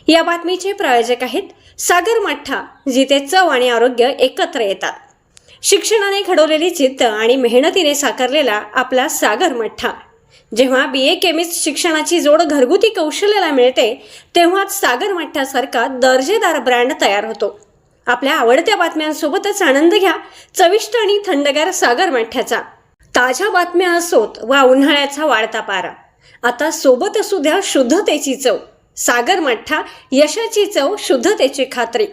या बातमीचे प्रायोजक आहेत सागर मठ्ठा, जिथे चव आणि आरोग्य एकत्र येतात। शिक्षणाने घडवलेली जिद्द आणि मेहनतीने साकारलेला आपला सागर मठ्ठा। जेव्हा BA केमिस्ट शिक्षणाची जोड घरगुती कौशल्याला मिळते, तेव्हाच सागर मठ्ठासारखा दर्जेदार ब्रँड तयार होतो। आपल्या आवडत्या बातम्यांसोबतच आनंद घ्या चविष्ट आणि थंडगार सागर मठ्ठ्याचा। ताज्या बातम्या असोत वा उन्हाळ्याचा वाढता पारा, आता सोबत असू द्या शुद्धतेची चव। सागर मठ्ठा, यशाची चव, शुद्धतेची खात्री।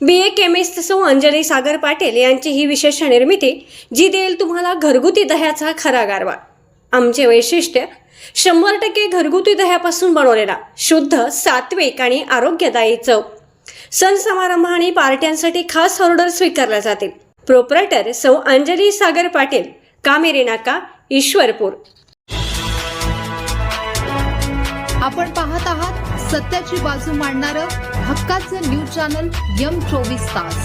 BA केमिस्ट सौ अंजली सागर पाटील यांची ही विशेष निर्मिती, जी देईल तुम्हाला घरगुती दह्याचा खरा गारवा। आमचे वैशिष्ट्य 100% घरगुती दह्यापासून बनवलेला शुद्ध, सात्विक आणि आरोग्यदायी चव। सण समारंभ आणि पार्ट्यांसाठी खास ऑर्डर स्वीकारल्या जातील। प्रोप्रायटर सौ अंजली सागर पाटील, कामेरी नाका, ईश्वरपूर। आपण पाहत आहात सत्याची बाजू मांडणारं हक्काचं न्यूज चॅनल M24 तास।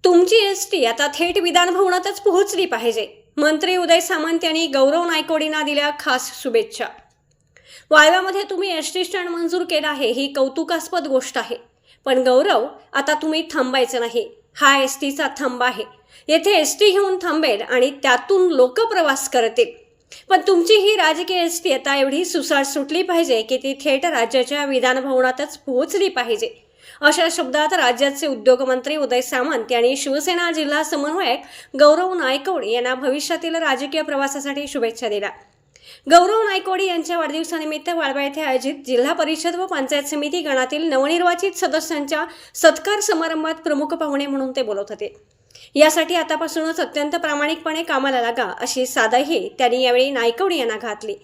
तुमची एसटी आता थेट विधान भवनातच पोहोचली पाहिजे। मंत्री उदय सामंत यांनी गौरव नायकवडींना दिल्या खास शुभेच्छा। वाळव्यामध्ये तुम्ही एसटी स्टँड मंजूर केला आहे, ही कौतुकास्पद गोष्ट आहे। पण गौरव, आता तुम्ही थांबायचं नाही। हा एसटीचा थंब आहे। येथे एसटी घेऊन थांबेल आणि त्यातून लोक प्रवास करतील। पण तुमची ही राजकीय एसटी आता एवढी सुसाट सुटली पाहिजे की ती थेट राज्याच्या विधान भवनातच पोहोचली पाहिजे। अशा शब्दात राज्याचे उद्योगमंत्री उदय सामंत यांनी शिवसेना जिल्हा समन्वयक गौरव नायकवडी यांना भविष्यातील राजकीय प्रवासासाठी शुभेच्छा दिल्या। गौरव नायकवडी यांच्या वाढदिवसानिमित्त वाळवा येथे आयोजित जिल्हा परिषद व पंचायत समिती गणातील नवनिर्वाचित सदस्यांच्या सत्कार समारंभात प्रमुख पाहुणे म्हणून ते बोलत होते। यासाठी आतापासूनच अत्यंत प्रामाणिकपणे कामाला लागा, अशी सादाही त्यांनी यावेळी नायकवडी यांना घातली।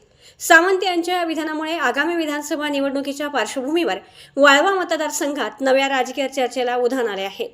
सामंत यांच्या विधानामुळे आगामी विधानसभा निवडणुकीच्या पार्श्वभूमीवर वाळवा मतदारसंघात नव्या राजकीय चर्चेला उधाण आले आहे।